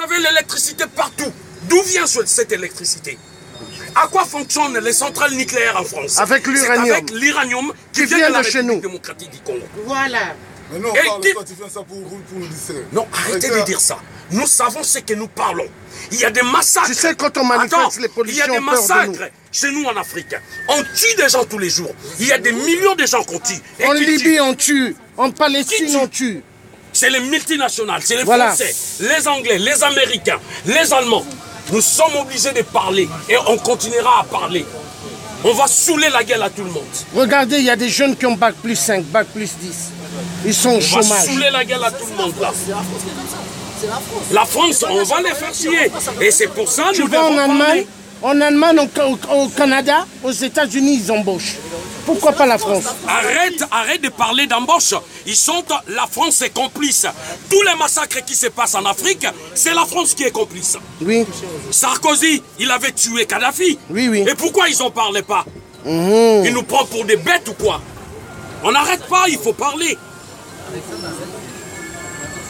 avez l'électricité partout. D'où vient cette électricité? À quoi fonctionnent les centrales nucléaires en France? Avec l'uranium. Avec l'uranium qui vient de la République démocratique du Congo. Voilà. Mais non, toi, tu fais ça pour nous distraire. Non, arrêtez de dire ça. Nous savons ce que nous parlons. Il y a des massacres. Tu sais, quand on manifeste, les policiers il y a des ont peur de nous. massacres chez nous en Afrique. On tue des gens tous les jours. Il y a des millions de gens qu'on tue. En Libye, on tue. En Palestine, on tue. C'est les multinationales, c'est les Français, les Anglais, les Américains, les Allemands. Nous sommes obligés de parler et on continuera à parler. On va saouler la gueule à tout le monde. Regardez, il y a des jeunes qui ont bac plus 5, bac plus 10. Ils sont au chômage. On va saouler la gueule à tout le monde là. La France, on va les faire chier. Et c'est pour ça que nous devons parler. En Allemagne, au Canada, aux États-Unis, ils embauchent. Pourquoi pas la France? Arrête de parler d'embauche. La France est complice. Tous les massacres qui se passent en Afrique, c'est la France qui est complice. Oui. Sarkozy, il avait tué Kadhafi. Oui, oui. Et pourquoi ils n'en parlaient pas? Ils nous prennent pour des bêtes ou quoi? On n'arrête pas, il faut parler.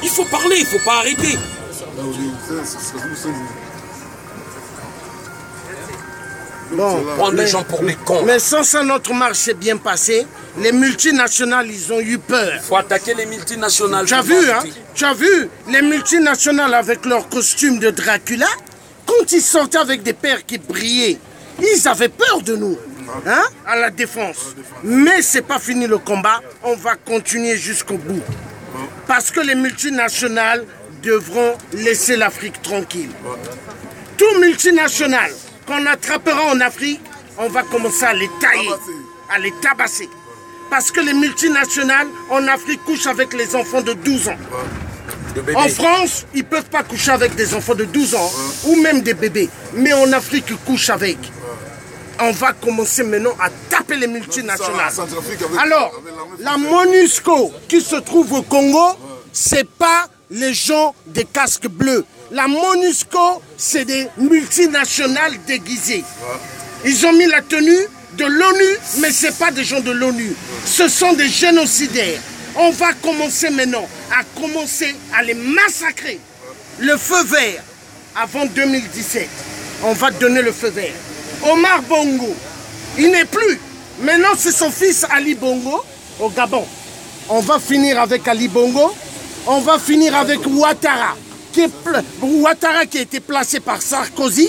Il faut parler, il ne faut pas arrêter. Bon, prendre les gens pour des cons. Mais sans ça, notre marche s'est bien passée. Les multinationales, ils ont eu peur. Il faut attaquer les multinationales. Tu as vu, hein? Tu as vu les multinationales avec leur costume de Dracula? Quand ils sortaient avec des pères qui brillaient, ils avaient peur de nous, hein? À la défense. Mais c'est pas fini le combat. On va continuer jusqu'au bout. Parce que les multinationales devront laisser l'Afrique tranquille. Tout multinational qu'on attrapera en Afrique, on va commencer à les tailler, à les tabasser. Parce que les multinationales en Afrique couchent avec les enfants de 12 ans. En France, ils ne peuvent pas coucher avec des enfants de 12 ans, ou même des bébés. Mais en Afrique, ils couchent avec. On va commencer maintenant à taper les multinationales. Alors, la MONUSCO qui se trouve au Congo, c'est pas les gens des casques bleus. La MONUSCO, c'est des multinationales déguisées. Ils ont mis la tenue de l'ONU, mais ce n'est pas des gens de l'ONU. Ce sont des génocidaires. On va commencer maintenant à les massacrer. Le feu vert, avant 2017, on va donner le feu vert. Omar Bongo, il n'est plus. Maintenant, c'est son fils Ali Bongo au Gabon. On va finir avec Ali Bongo. On va finir avec Ouattara. Ouattara qui a été placé par Sarkozy,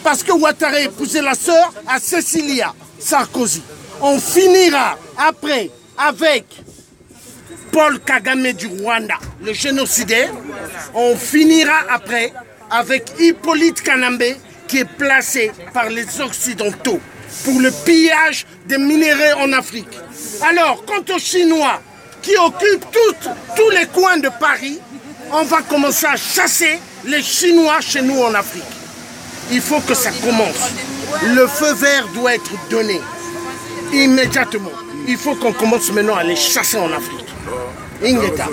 parce que Ouattara a épousé la sœur à Cecilia Sarkozy. On finira après avec Paul Kagame du Rwanda, le génocidaire. On finira après avec Hippolyte Kanambe, qui est placé par les Occidentaux pour le pillage des minéraux en Afrique. Alors, quant aux Chinois qui occupent tous les coins de Paris, on va commencer à chasser les Chinois chez nous en Afrique. Il faut que ça commence. Le feu vert doit être donné immédiatement. Il faut qu'on commence maintenant à les chasser en Afrique. Ingeta.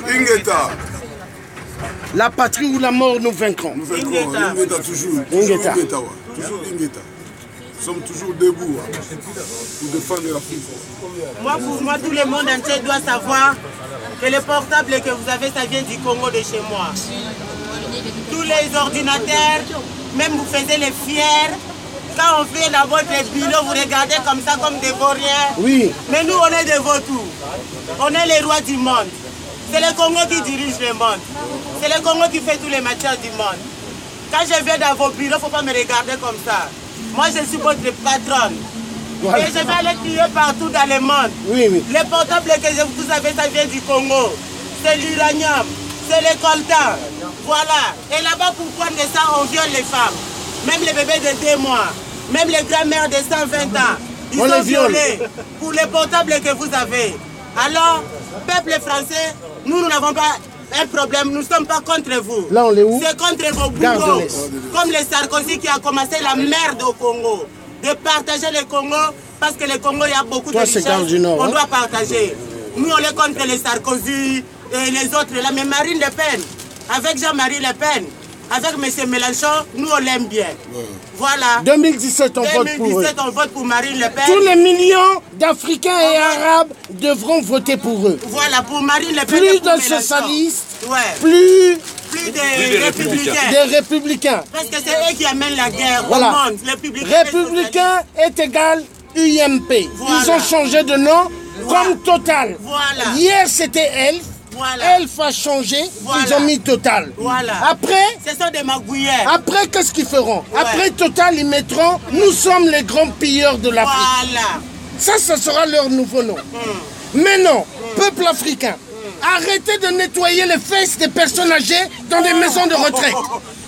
La patrie ou la mort, nous vaincrons. Nous vaincrons. Ingeta toujours. Ingeta. Toujours Ingeta. Nous sommes toujours debout pour défendre l'Afrique. Pour moi, tout le monde entier doit savoir que le portable que vous avez, ça vient du Congo de chez moi. Tous les ordinateurs, même vous faisiez les fiers. Quand on fait dans votre bureau, vous regardez comme ça, comme des vauriens. Oui. Mais nous, on est des vautours. On est les rois du monde. C'est le Congo qui dirige le monde. C'est le Congo qui fait tous les matières du monde. Quand je viens dans vos bureaux, il ne faut pas me regarder comme ça. Moi, je suis votre patronne. Voilà. Et je vais aller crier partout dans le monde. Oui, oui. Les portables que vous avez, ça vient du Congo. C'est l'uranium, c'est le coltan. Voilà. Et là-bas, pour prendre ça, on viole les femmes. Même les bébés de 2 mois. Même les grands-mères de 120 ans. Ils sont violés pour les portables que vous avez. Alors, peuple français, nous n'avons pas un problème. Nous ne sommes pas contre vous. Là, on est où? C'est contre vos bourreaux. Comme les Sarkozy qui a commencé la merde au Congo. De partager le Congo, parce que le Congo, il y a beaucoup de richesses. On doit partager. Nous, on est contre les Sarkozy et les autres là. Mais Marine Le Pen, avec Jean-Marie Le Pen, avec M. Mélenchon, nous, on l'aime bien. Voilà. 2017, on vote pour eux. 2017, on vote pour Marine Le Pen. Tous les millions d'Africains et Arabes devront voter pour eux. Voilà, pour Marine Le Pen. Plus de socialistes, ouais. plus plus des républicains. Des républicains. Parce que c'est eux qui amènent la guerre Voilà. au monde. Républicain est égal UMP. Voilà. Ils ont changé de nom comme Total. Voilà. Hier c'était Elf. Voilà. Elf a changé, Voilà. ils ont mis Total. Voilà. Après, ce sont des magouilleurs. après qu'est-ce qu'ils feront? Ouais. Après Total, ils mettront « Nous sommes les grands pilleurs de l'Afrique Voilà. ». Ça sera leur nouveau nom. Mais non, peuple africain, arrêtez de nettoyer les fesses des personnes âgées dans des maisons de retraite.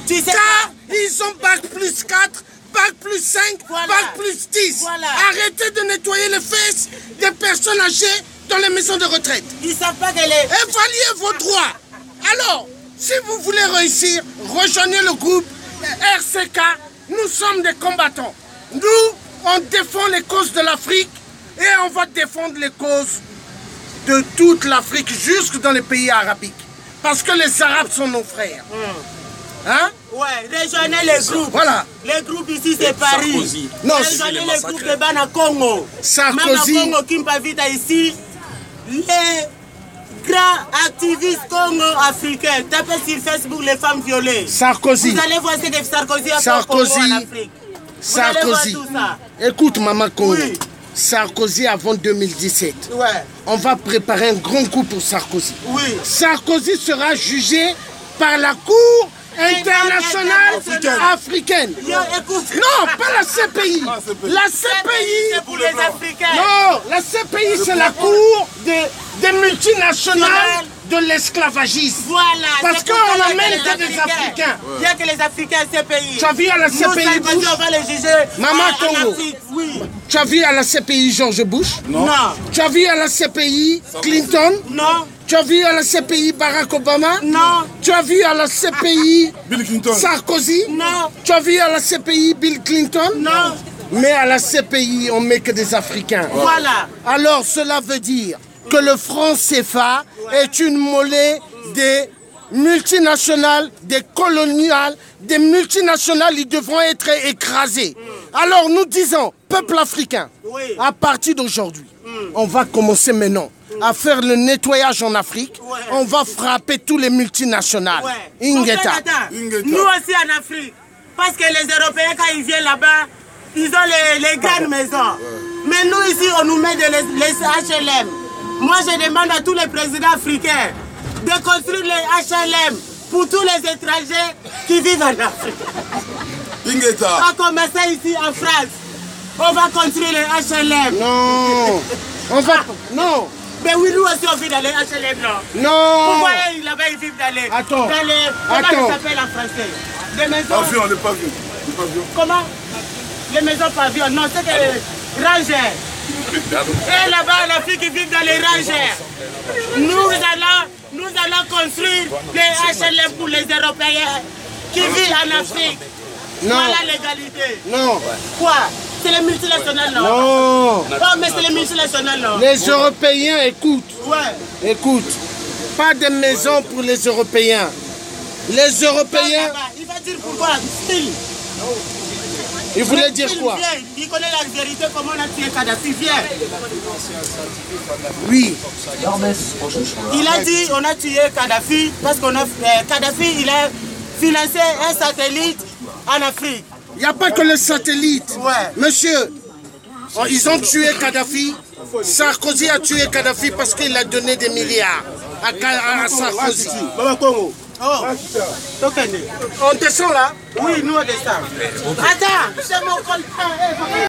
Tu sais Car ils ont bac plus 4, bac plus 5, Voilà. bac plus 10. Voilà. Arrêtez de nettoyer les fesses des personnes âgées dans les maisons de retraite. ils ne savent pas que les... Évaluez vos droits. Alors, si vous voulez réussir, rejoignez le groupe RCK. Nous sommes des combattants. Nous, on défend les causes de l'Afrique et on va défendre les causes de toute l'Afrique, jusque dans les pays arabiques. Parce que les Arabes sont nos frères. Hein? Ouais, rejoignez les groupes. Voilà. Les groupes ici, c'est Paris. Sarkozy. Non, rejoignez les groupes de Bana Congo. Sarkozy. Bana Congo, Kimpavita ici. Les grands activistes congo-africains. Tapez sur Facebook les femmes violées. Sarkozy. Vous allez voir ce que Sarkozy a fait Sarkozy. au Congo en Afrique. Vous allez Sarkozy. voir tout ça. Écoute, Maman Congo. Oui. Sarkozy avant 2017. Ouais, On va préparer un grand coup pour Sarkozy. oui. Sarkozy sera jugé par la Cour internationale africaine. Yo, écoute. Non, pas la CPI. La CPI. C'est pour les Africains. Non, la CPI, c'est la Cour des multinationales de l'esclavagisme. Voilà. Parce c'est pour qu'on ça amène que que des Africains. Il n'y a que les Africains à CPI. Tu as vu à la CPI Nous, Bush? on va les juger. Maman en Congo. Afrique, oui. Tu as vu à la CPI George Bush? Non. Tu as vu à la CPI Clinton? Non. Tu as vu à la CPI Barack Obama? Non. Tu as vu à la CPI Bill Clinton. Sarkozy? Non. Tu as vu à la CPI Bill Clinton? Non. Mais à la CPI, on met que des Africains. Voilà. Alors cela veut dire que le franc CFA est une monnaie des multinationales, des coloniales, des multinationales, ils devront être écrasés. Alors nous disons, peuple africain, Oui. à partir d'aujourd'hui, on va commencer maintenant à faire le nettoyage en Afrique. Ouais. On va frapper tous les multinationales. Ouais. Ingeta. En fait, attends, Ingeta. nous aussi en Afrique, parce que les Européens, quand ils viennent là-bas, ils ont les grandes maisons. Mais nous ici, on nous met les HLM. Moi, je demande à tous les présidents africains de construire les HLM pour tous les étrangers qui vivent en Afrique. Ingeta. On va commencer ici en France. On va construire les HLM. Non. On va... Non. Mais oui, nous aussi, on vit dans les HLM, non? Non. Pourquoi là-bas, ils vivent dans les... Attends. Dans les... Comment Attends. ça s'appelle en français? Des maisons... Pavillon, les pavillons. Les pavillons. Comment? Les maisons pavillons. Non, c'est des rangers. Et là-bas, en Afrique, ils vivent dans les rangers. Nous allons construire les HLM pour les Européens qui vivent en Afrique. Non. Voilà l'égalité. Non. Quoi? C'est les multinationales, non? Non. Oh, mais c'est les multinationales, non? Les Européens, écoute. Ouais. Écoute. Pas de maison pour les Européens. Les Européens, Il va dire pourquoi? Style. ils voulaient dire quoi? Il connaît la vérité, comment on a tué Kadhafi. Viens. Oui. Il a dit on a tué Kadhafi parce qu'on a Kadhafi, il a financé un satellite en Afrique. Il n'y a pas que le satellite. Ouais. Monsieur, ils ont tué Kadhafi. Sarkozy a tué Kadhafi parce qu'il a donné des milliards à Sarkozy. Baba Congo. Oh. Tokende. On descend là? Oui, nous on descend. Attends, c'est mon compte.